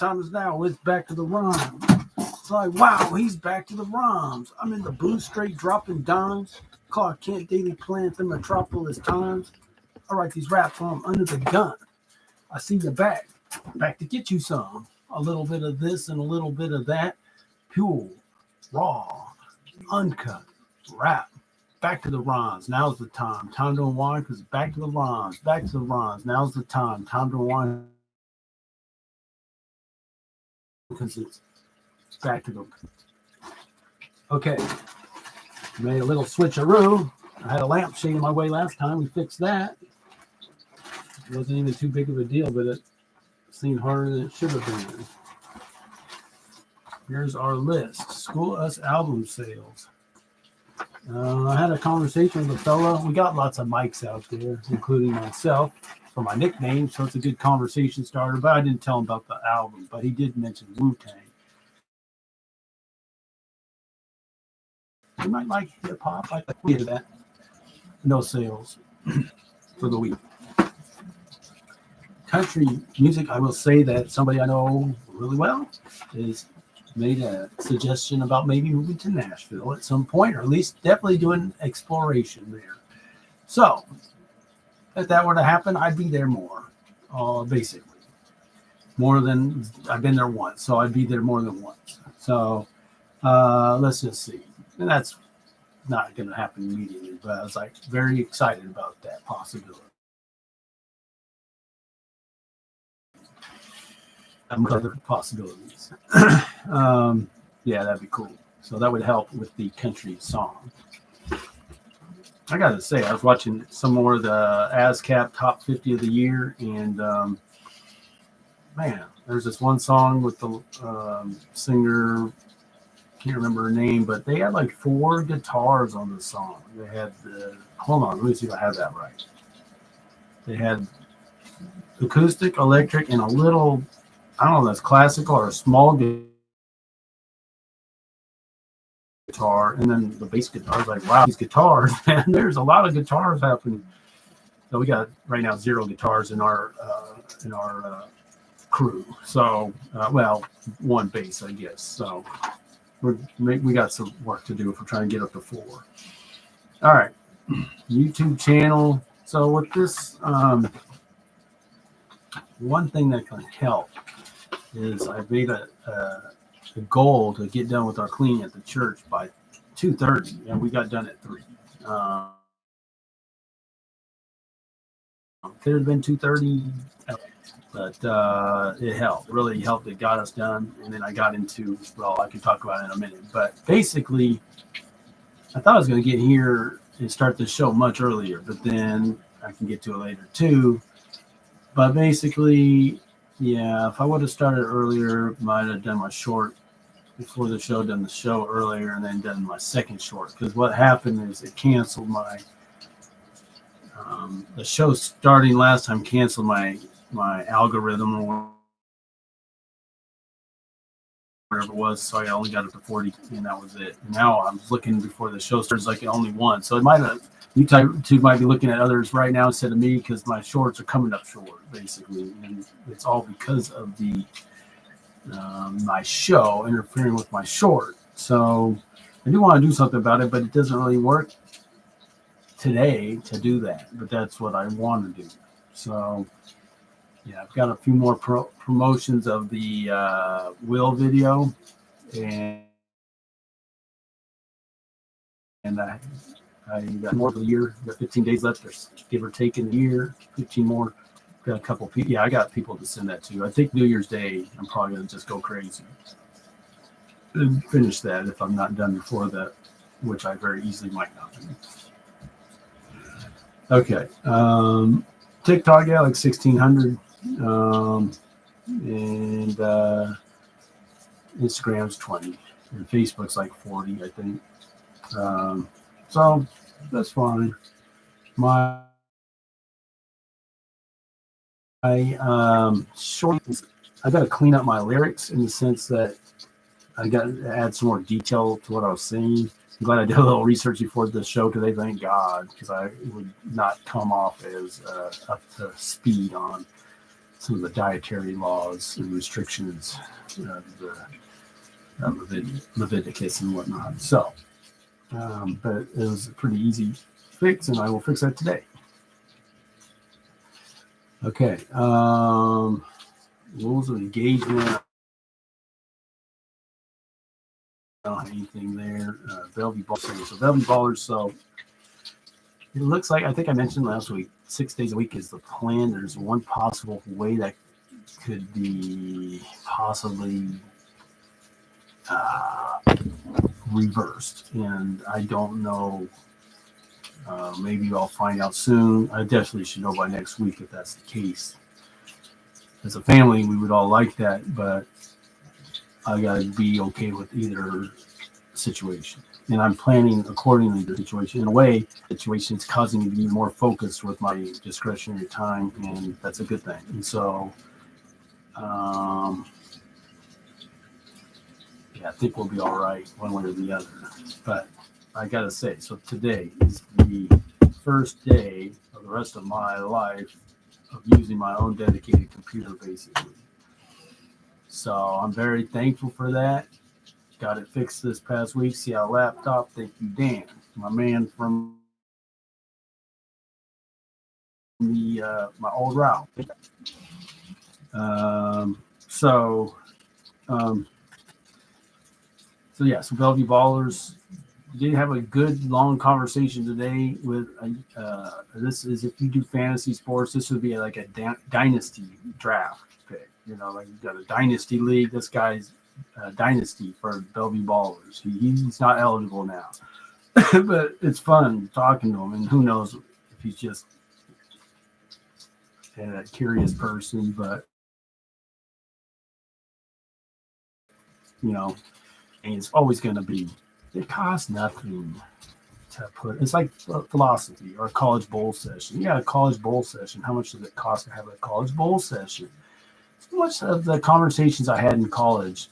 time is now. It's back to the rhyme. It's like, wow, he's back to the rhymes. I'm in the booth straight dropping dimes. Clark Kent daily plant the metropolis times. I write these raps from under the gun. I see you back to get you some. A little bit of this and a little bit of that. Pure, raw, uncut, rap. Back to the rhymes. Now's the time. Time to unwind because back to the rhymes. Back to the rhymes. Now's the time. Time to unwind because it's back to the. Okay. Made a little switcheroo. I had a lamp shade in my way last time. We fixed that. It wasn't even too big of a deal, but it seemed harder than it should have been. Here's our list. School Us album sales. I had a conversation with a fella. We got lots of mics out there, including myself, for my nickname, so it's a good conversation starter. But I didn't tell him about the album, but he did mention Wu-Tang. You might like hip-hop. I think that. No sales for the week. Country music, I will say that somebody I know really well is made a suggestion about maybe moving to Nashville at some point, or at least definitely doing exploration there. So, if that were to happen, I'd be there more, basically. More than, I've been there once, so I'd be there more than once. So, let's just see. And that's not going to happen immediately, but I was like very excited about that possibility. Other possibilities. Yeah, that'd be cool. So that would help with the country song. I gotta say, I was watching some more of the ASCAP Top 50 of the Year, and man, there's this one song with the singer, can't remember her name, but they had like 4 guitars on the song. They had hold on, let me see if I have that right. They had acoustic, electric, and a little, I don't know if that's classical or a small guitar, and then the bass guitar. I was like, wow, these guitars, man, there's a lot of guitars happening. So we got right now 0 guitars in our crew. So, well, 1 bass, I guess. So we got some work to do if we're trying to get up to 4. All right, YouTube channel. So with this, one thing that can help is I made a goal to get done with our cleaning at the church by 2:30, and we got done at 3. Could have been 2:30, but it helped. It really helped. It got us done, and then I got into, well, I can talk about it in a minute, but basically, I thought I was going to get here and start the show much earlier, but then I can get to it later too. But basically, yeah, if I would have started earlier, might have done my short before the show, done the show earlier, and then done my second short. Because what happened is it canceled my the show starting last time canceled my algorithm or whatever it was, so I only got up to 40, and that was it. And now I'm looking before the show starts like only 1, so it might have. You two might be looking at others right now instead of me because my shorts are coming up short, basically, and it's all because of the my show interfering with my short. So I do want to do something about it, but it doesn't really work today to do that. But that's what I want to do. So yeah, I've got a few more promotions of the Will video, and I got more of a year. Got 15 days left, give or take in the year. 15 more. Got a couple people. Yeah, I got people to send that to. I think New Year's Day, I'm probably gonna just go crazy and finish that if I'm not done before that, which I very easily might not be. Okay. TikTok, yeah, like 1,600, and Instagram's 20, and Facebook's like 40, I think. So that's fine. Short, I got to clean up my lyrics in the sense that I got to add some more detail to what I was saying. I'm glad I did a little research before the show today, thank God, because I would not come off as up to speed on some of the dietary laws and restrictions of the Leviticus and whatnot. So, but it was a pretty easy fix, and I will fix that today. Okay. Rules of engagement. I don't have anything there. Bellevue Ballers. So Bellevue Ballers. So it looks like, I think I mentioned last week, 6 days a week is the plan. There's one possible way that could be possibly reversed, and I don't know. Maybe I'll find out soon. I definitely should know by next week if that's the case. As a family, we would all like that, but I got to be okay with either situation. And I'm planning accordingly to the situation. In a way, the situation is causing me to be more focused with my discretionary time, and that's a good thing. And so, yeah, I think we'll be all right one way or the other. But I got to say, so today is the first day of the rest of my life of using my own dedicated computer, basically. So I'm very thankful for that. Got it fixed this past week. See our laptop. Thank you, Dan, my man from the my old route. So yeah. So Bellevue Ballers did have a good long conversation today with. This is if you do fantasy sports, this would be like a dynasty draft pick. You know, like you got a dynasty league. This guy's dynasty for Bellevue Ballers. He's not eligible now, but it's fun talking to him. And who knows if he's just a curious person, but you know, and it's always going to be. It costs nothing to put. It's like philosophy or a college bowl session. Yeah, a college bowl session. How much does it cost to have a college bowl session? So much of the conversations I had in college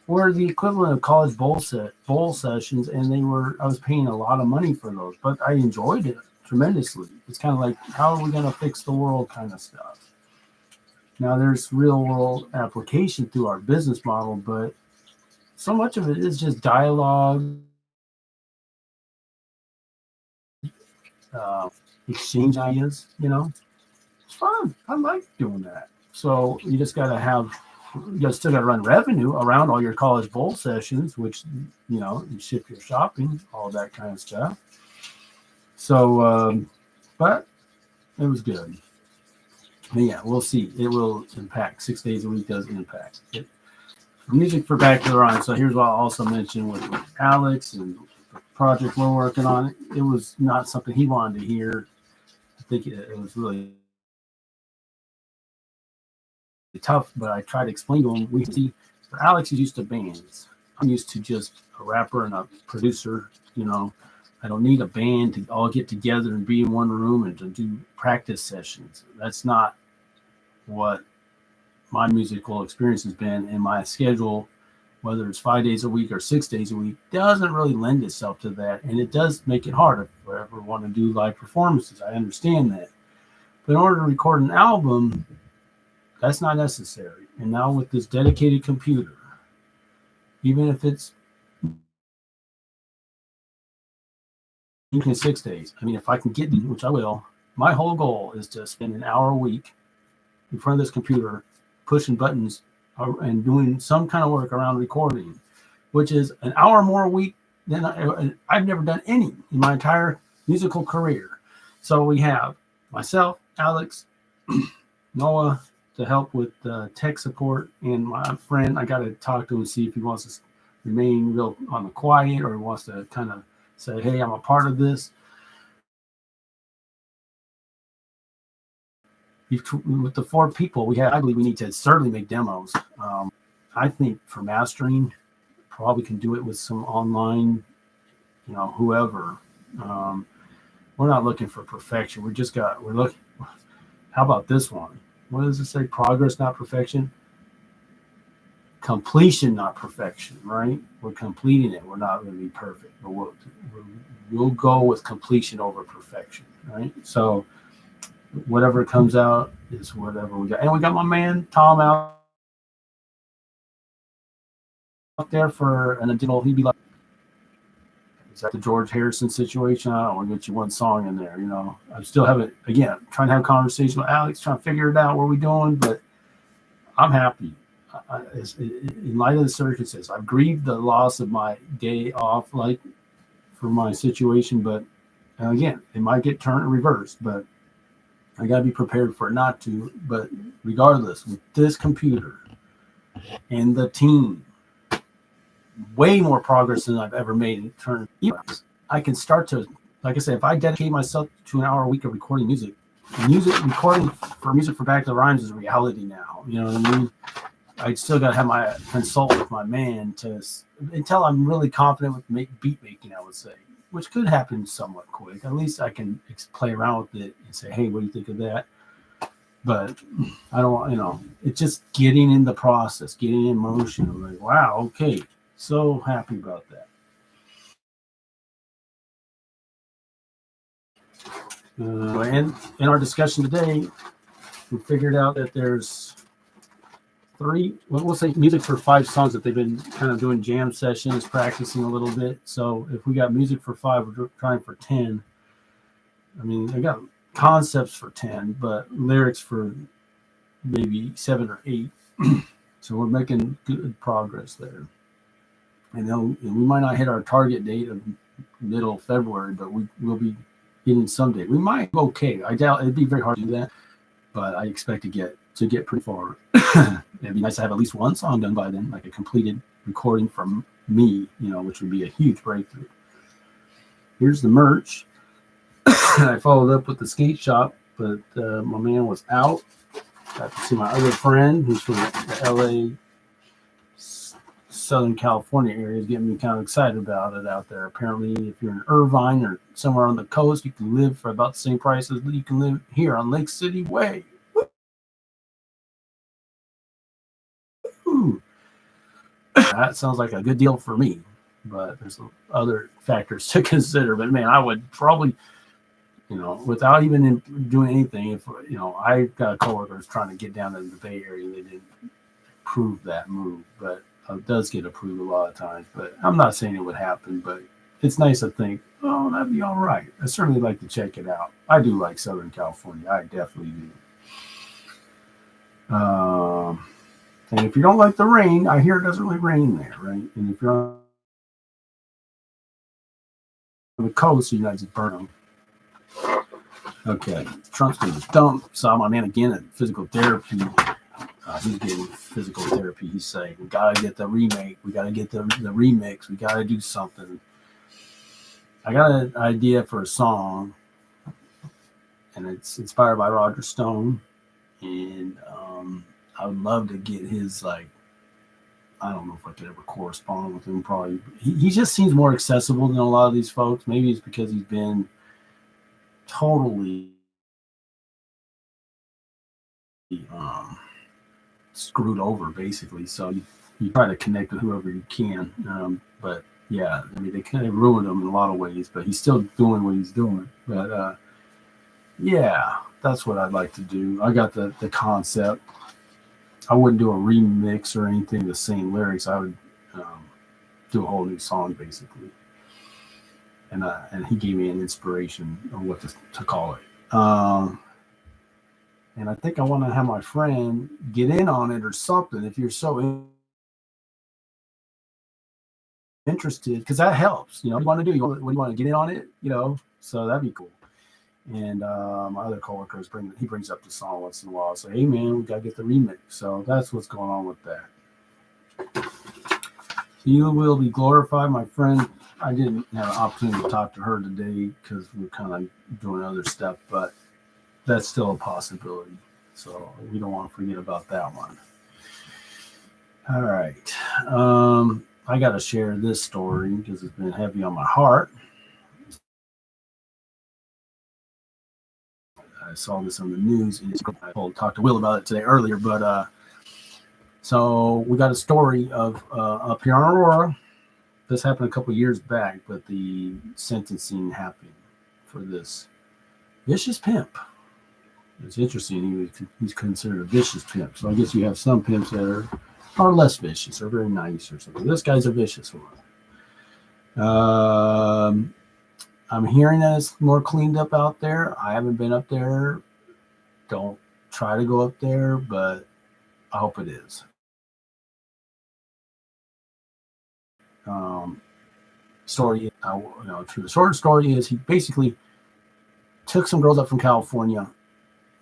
were the equivalent of college bowl sessions, and I was paying a lot of money for those, but I enjoyed it tremendously. It's kind of like, how are we going to fix the world kind of stuff. Now there's real world application through our business model, but so much of it is just dialogue, exchange ideas, you know. It's fun. I like doing that. So you just got to still got to run revenue around all your college bowl sessions, which, you know, you ship your shopping, all that kind of stuff. So, but it was good. But yeah, we'll see. It will impact. 6 days a week does impact it. Music for Bachelor on. So here's what I'll also mention with Alex and the project we're working on. It was not something he wanted to hear. I think it was really tough, but I tried to explain to him. We see, for Alex, he's used to bands. I'm used to just a rapper and a producer. You know, I don't need a band to all get together and be in one room and to do practice sessions. That's not what my musical experience has been, and my schedule, whether it's 5 days a week or 6 days a week, doesn't really lend itself to that. And it does make it hard if I ever want to do live performances. I understand that. But in order to record an album, that's not necessary. And now with this dedicated computer, even if it's in 6 days, I mean, if I can get, which I will, my whole goal is to spend an hour a week in front of this computer pushing buttons and doing some kind of work around recording, which is an hour more a week than I've never done any in my entire musical career. So we have myself, Alex, Noah to help with tech support, and my friend, I got to talk to him and see if he wants to remain real on the quiet or he wants to kind of say, hey, I'm a part of this. With the 4 people we have, I believe we need to certainly make demos. I think for mastering, probably can do it with some online, you know, whoever. We're not looking for perfection. We're looking. How about this one? What does it say? Progress, not perfection. Completion, not perfection, right? We're completing it. We're not going to be perfect, but we'll go with completion over perfection, right? So whatever comes out is whatever we got. And we got my man Tom out there for an additional. He'd be like, is that the George Harrison situation? I don't want to get you one song in there. I still haven't, again, trying to have a conversation with Alex, trying to figure it out what we're doing, but I'm happy. In light of the circumstances, I've grieved the loss of my day off, like for my situation, but again, it might get turned reversed, but I got to be prepared for it not to. But regardless, with this computer and the team, way more progress than I've ever made in terms of I can start to, like I said, if I dedicate myself to an hour a week of recording recording for music for Back to the Rhymes is reality now. You know what I mean? I still got to have my consult with my man until I'm really confident with beat making, I would say, which could happen somewhat quick. At least I can play around with it and say, hey, what do you think of that? But I don't want, it's just getting in the process, getting in motion. I'm like, wow, okay. So happy about that. And in our discussion today, we figured out that there's we'll say music for 5 songs that they've been kind of doing jam sessions, practicing a little bit. So if we got music for 5, we're trying for 10. I mean, I got concepts for 10, but lyrics for maybe 7 or 8. So we're making good progress there. And we might not hit our target date of middle of February, but we'll be getting some date. We might be okay. I doubt it'd be very hard to do that, but I expect to get pretty far. It'd be nice to have at least one song done by then, like a completed recording from me, which would be a huge breakthrough. Here's the merch. I followed up with the skate shop, but my man was out. Got to see my other friend who's from the LA, Southern California area, is getting me kind of excited about it out there. Apparently, if you're in Irvine or somewhere on the coast, you can live for about the same price as you can live here on Lake City Way. Ooh. That sounds like a good deal for me, but there's other factors to consider. But man, I would probably, without even doing anything, if I got coworkers trying to get down to the Bay Area, they didn't approve that move, but it does get approved a lot of times. But I'm not saying it would happen, but it's nice to think, oh, that'd be all right. I certainly like to check it out. I do like Southern California. I definitely do. And if you don't like the rain, I hear it doesn't really rain there, right? And if you're on the coast, you guys burn them. Okay, Trump's going to dump. Saw my man again at physical therapy. He's getting physical therapy. He's saying, we got to get the remake. We got to get the remix. We got to do something. I got an idea for a song, and it's inspired by Roger Stone. And I would love to get his, I don't know if I could ever correspond with him. Probably. He just seems more accessible than a lot of these folks. Maybe it's because he's been totally screwed over, basically. So you try to connect with whoever you can. But yeah, I mean, they kind of ruined him in a lot of ways, but he's still doing what he's doing. But yeah, that's what I'd like to do. I got the concept. I wouldn't do a remix or anything, the same lyrics. I would do a whole new song, basically. And he gave me an inspiration on what to call it. And I think I want to have my friend get in on it or something. If you're so interested, because that helps. What do you want to do? What do you want to get in on it? So that'd be cool. And my other coworkers brings up the song once in a while. Say, hey man, we gotta get the remix. So that's what's going on with that. You will be glorified, my friend. I didn't have an opportunity to talk to her today because we're kind of doing other stuff, but that's still a possibility. So we don't want to forget about that one. All right. I got to share this story because it's been heavy on my heart. I saw this on the news, and I talked to Will about it today earlier. But so we got a story of up here in Aurora. This happened a couple of years back, but the sentencing happened for this vicious pimp. It's interesting. He's considered a vicious pimp. So I guess you have some pimps that are less vicious or very nice or something. This guy's a vicious one. I'm hearing that it's more cleaned up out there. I haven't been up there. Don't try to go up there, but I hope it is. Story, true. The short story is he basically took some girls up from California,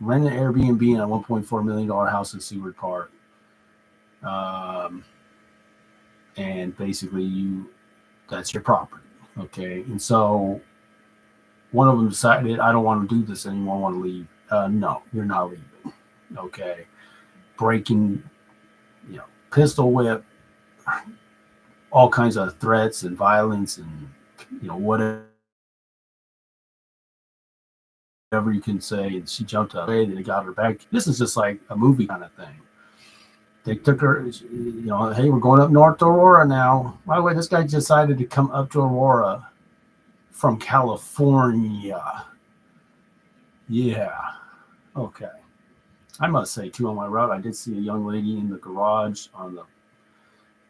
rented an Airbnb in a $1.4 million house in Seward Park. And basically that's your property. Okay. And so one of them decided, I don't want to do this anymore. I want to leave. No, you're not leaving. Okay. Breaking, pistol whip, all kinds of threats and violence and, whatever you can say. And she jumped away, then they got her back. This is just like a movie kind of thing. They took her, hey, we're going up north to Aurora now. By the way, this guy decided to come up to Aurora from California. Yeah. Okay. I must say, too, on my route, I did see a young lady in the garage on the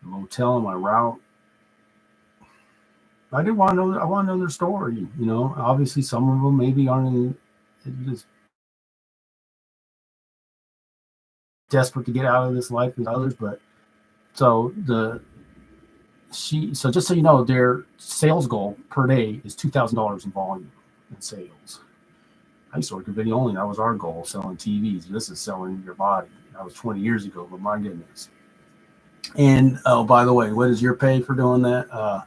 motel on my route. I did want to know. I want to know their story. Obviously, some of them maybe aren't just desperate to get out of this life as others. But so just so you know, their sales goal per day is $2,000 in volume in sales. I used to work in video only. That was our goal, selling TVs. This is selling your body. That was 20 years ago, but my goodness. And, oh, by the way, what is your pay for doing that? We'll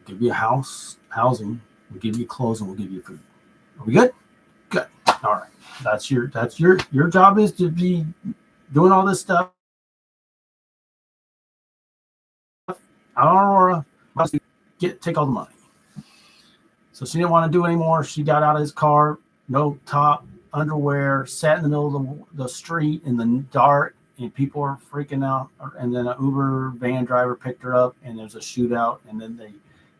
give you housing. We'll give you clothes, and we'll give you food. Are we good? Good. All right. That's your job is to be doing all this stuff. Out on Aurora, take all the money. So she didn't want to do it anymore. She got out of his car, no top, underwear, sat in the middle of the street in the dark, and people were freaking out. And then an Uber van driver picked her up, and there's a shootout. And then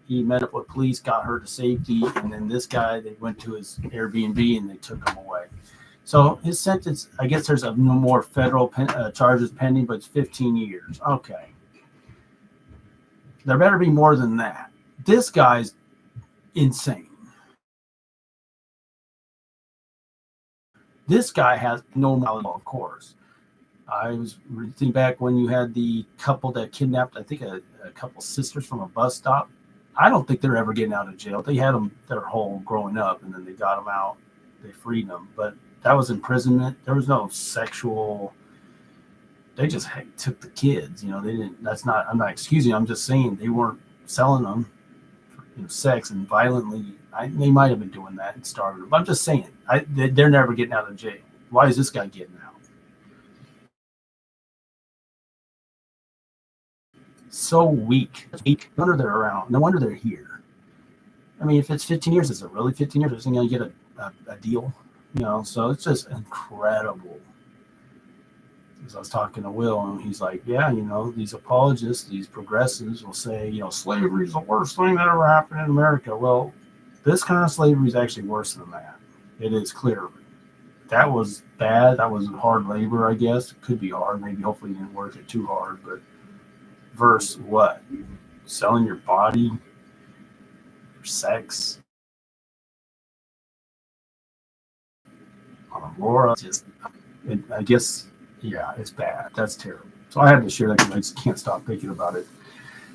he met up with police, got her to safety, and then this guy, they went to his Airbnb and they took him away. So his sentence, I guess there's no more federal charges pending, but it's 15 years. Okay. There better be more than that. This guy's insane. This guy has no knowledge, of course. I was thinking back when you had the couple that kidnapped, I think, a couple sisters from a bus stop. I don't think they're ever getting out of jail. They had them their whole growing up, and then they got them out. They freed them. But that was imprisonment. There was no sexual. They just took the kids. They didn't. That's not. I'm not excusing. I'm just saying they weren't selling them for sex and violently. They might have been doing that and starving them. But I'm just saying they're never getting out of jail. Why is this guy getting out? So weak. No wonder they're around. No wonder they're here. I mean, if it's 15 years, is it really 15 years? Is he going to get a deal? So it's just incredible. Because I was talking to Will, and he's like, yeah, these apologists, these progressives will say, slavery is the worst thing that ever happened in America. Well, this kind of slavery is actually worse than that. It is clearly. That was bad. That was hard labor, I guess. It could be hard. Maybe hopefully you didn't work it too hard, but versus what? Selling your body for sex? On Aurora, I guess, yeah, it's bad. That's terrible. So I had to share that because I just can't stop thinking about it.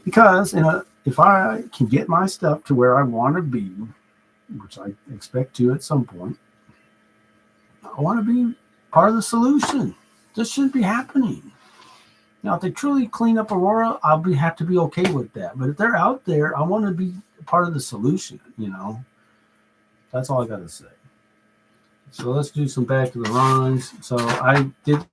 Because if I can get my stuff to where I want to be, which I expect to at some point, I want to be part of the solution. This shouldn't be happening. Now, if they truly clean up Aurora, I'll have to be okay with that. But if they're out there, I want to be part of the solution, That's all I got to say. So let's do some back to the rhymes. So I did a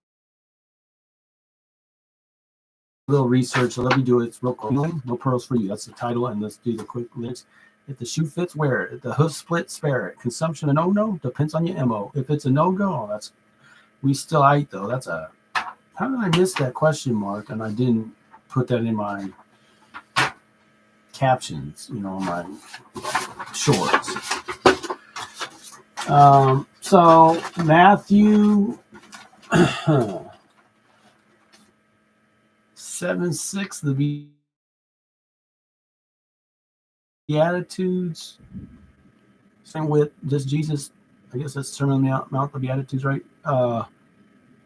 little research. So let me do it. It's real quick. No pearls for you. That's the title. And let's do the quick lyrics. If the shoe fits, wear it. If the hood split, spare it. Consumption a no-no, depends on your MO. If it's a no-go, that's we still eat though. That's a how did I miss that question mark? And I didn't put that in my captions, my shorts. So Matthew 7:6, the Beatitudes, same with just Jesus. I guess that's Sermon on the Mount, the Beatitudes, right?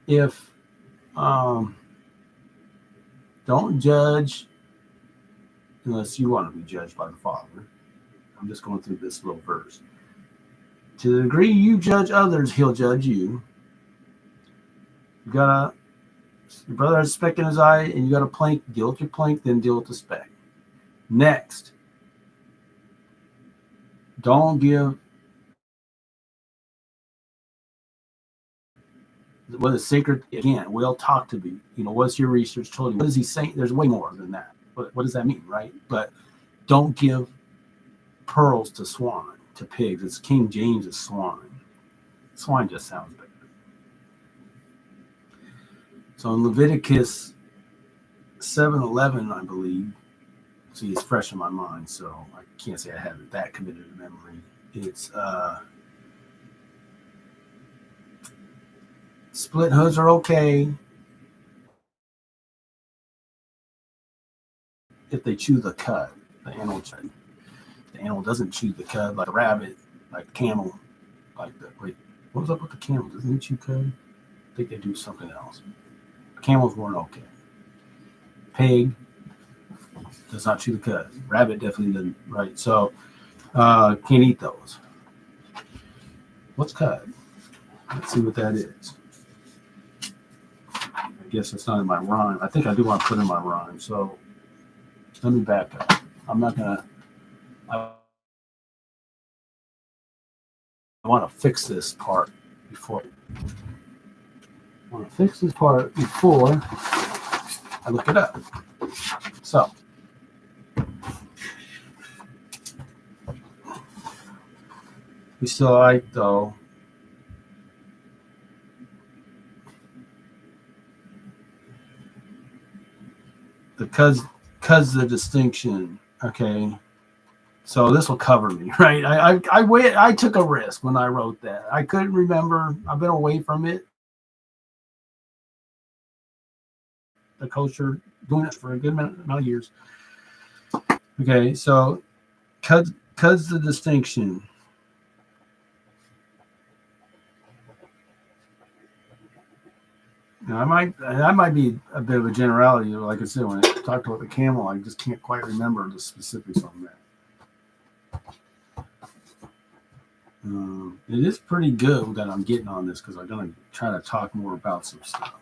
If don't judge unless you want to be judged by the Father. I'm just going through this little verse. To the degree you judge others, he'll judge you. You gotta, your brother has a speck in his eye, and you got a plank, deal with your plank, then deal with the speck. Next, don't give what is sacred. Again, we'll talk to me. What's your research told you? What is he saying? There's way more than that. What does that mean, right? But don't give pearls to swine, to pigs. It's King James's swine. Swine just sounds better. So in Leviticus 7:11, I believe, see, it's fresh in my mind, so I can't say I have it that committed to memory. It's split hooves are okay if they chew the cud. The animal doesn't chew the cud like a rabbit, like the camel, wait, what was up with the camel? Doesn't it chew cud? I think they do something else. Camels weren't okay. Pig does not chew the cud. Rabbit definitely doesn't, right? So can't eat those. What's cud? Let's see what that is. I guess it's not in my rhyme. I think I do want to put in my rhyme. So let me back up. I'm not gonna. I want to fix this part before. I want to fix this part before I look it up. So we still like though. The cuz the distinction. Okay. So this will cover me, right? I took a risk when I wrote that. I couldn't remember. I've been away from it. The culture, doing it for a good amount of years. Okay, so cuz the distinction. Now, I might be a bit of a generality. Like I said, when I talked about the camel, I just can't quite remember the specifics on that. It is pretty good that I'm getting on this because I'm going to try to talk more about some stuff.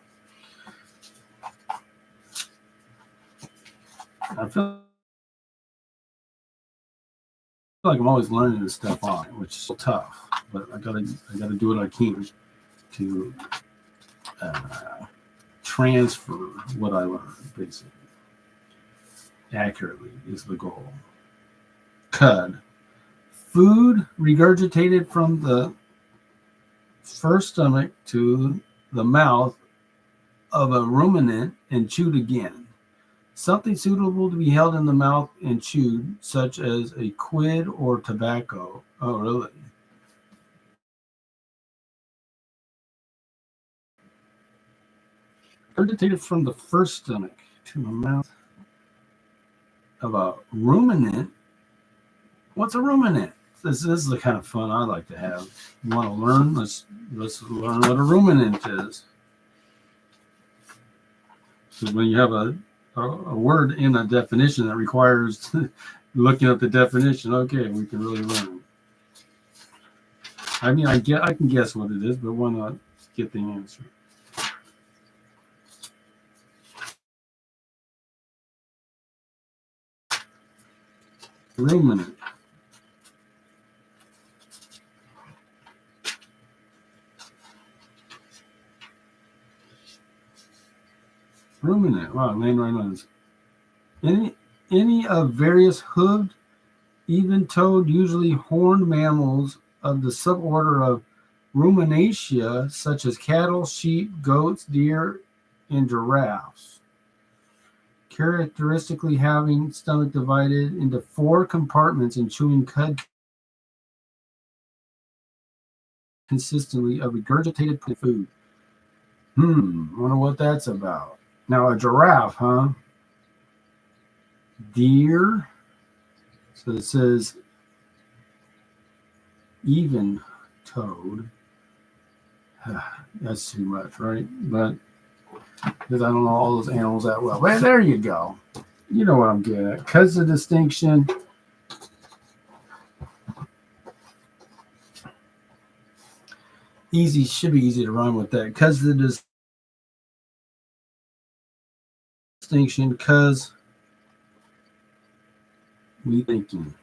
I feel like I'm always learning this stuff on, which is tough, but I gotta do what I can to transfer what I learned, basically. Accurately is the goal. Cud. Food regurgitated from the first stomach to the mouth of a ruminant and chewed again. Something suitable to be held in the mouth and chewed, such as a quid or tobacco. Oh, really? Regurgitated from the first stomach to the mouth of a ruminant. What's a ruminant? This is the kind of fun I like to have. You want to learn? Let's learn what a ruminant is. So when you have a word in a definition that requires looking at the definition, okay, we can really learn. I mean, I can guess what it is, but why not get the answer? Ruminant. Ruminant. Wow, name right on this. Any of various hooved, even-toed, usually horned mammals of the suborder of Ruminacea, such as cattle, sheep, goats, deer, and giraffes. Characteristically having stomach divided into 4 compartments and chewing cud consistently of regurgitated food. Wonder what that's about. Now a giraffe, huh? Deer. So it says even toed. That's too much, right? But because I don't know all those animals that well. But there you go. You know what I'm getting at. Because the distinction. Easy should be easy to rhyme with that. Because the distinction. Because we thinking.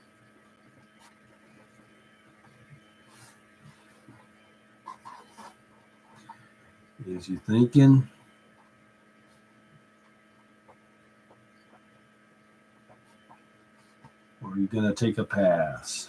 Is you thinking? Or are you gonna take a pass?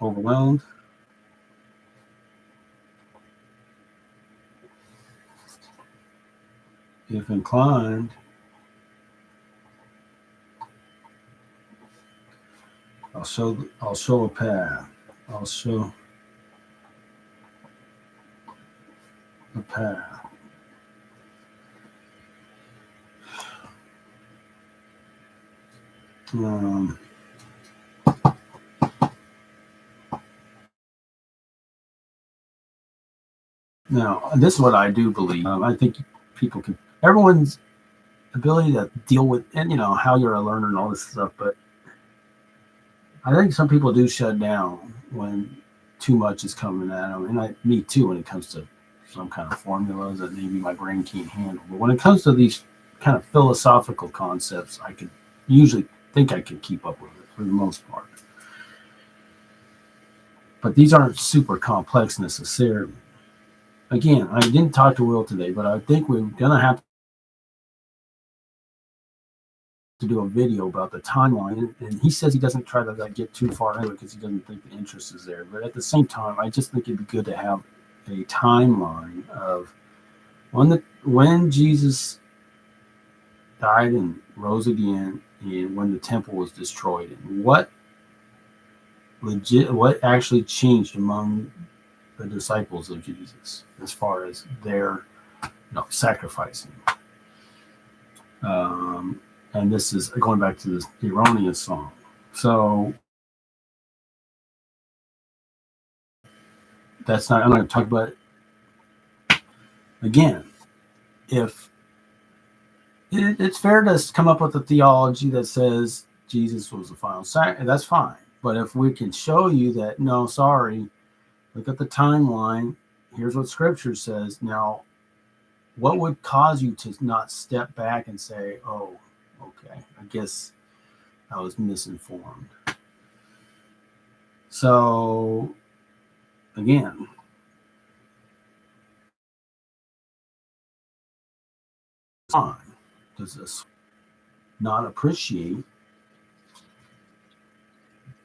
Overwhelmed? If inclined, I'll show a path. I'll show a path. Now, this is what I do believe. I think people can, everyone's ability to deal with, and how you're a learner and all this stuff, but I think some people do shut down when too much is coming at them. And me too, when it comes to some kind of formulas that maybe my brain can't handle. But when it comes to these kind of philosophical concepts, I could usually think I can keep up with it for the most part. But these aren't super complex necessarily. Again, I didn't talk to Will today, but I think we're going to have to do a video about the timeline. And he says he doesn't try to get too far into it because he doesn't think the interest is there. But at the same time, I just think it'd be good to have a timeline of when Jesus died and rose again, and when the temple was destroyed, and what actually changed among the disciples of Jesus as far as their sacrificing. And this is going back to this erroneous song. So that's not, I'm not going to talk about it. Again, if it's fair to come up with a theology that says Jesus was the final sacrifice, that's fine. But if we can show you that, no, sorry, look at the timeline, here's what scripture says. Now, what would cause you to not step back and say, oh, okay, I guess I was misinformed. So, again, does this not appreciate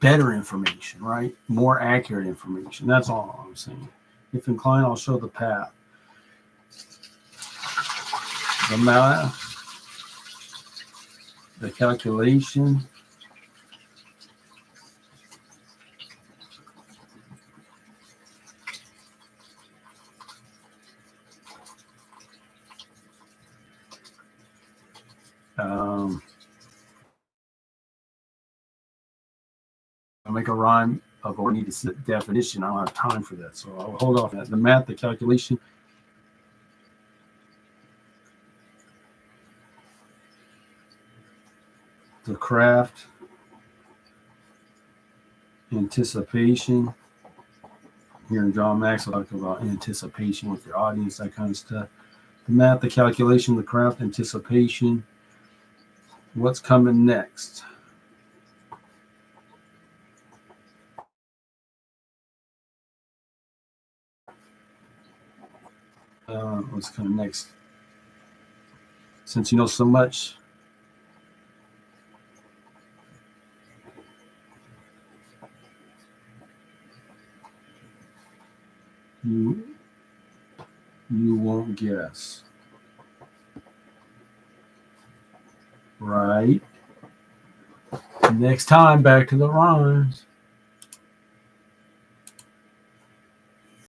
better information, right? More accurate information. That's all I'm saying. If inclined, I'll show the path. The math, the calculation, I'll make a rhyme of what I need to definition. I don't have time for that, so I'll hold off on that. The math, the calculation, the craft, anticipation. Here in John Max, I'll talk about anticipation with your audience, that kind of stuff. The math, the calculation, the craft, anticipation. What's coming next? What's coming next? Since you know so much, You won't guess. Right. Next time, back to the rhymes.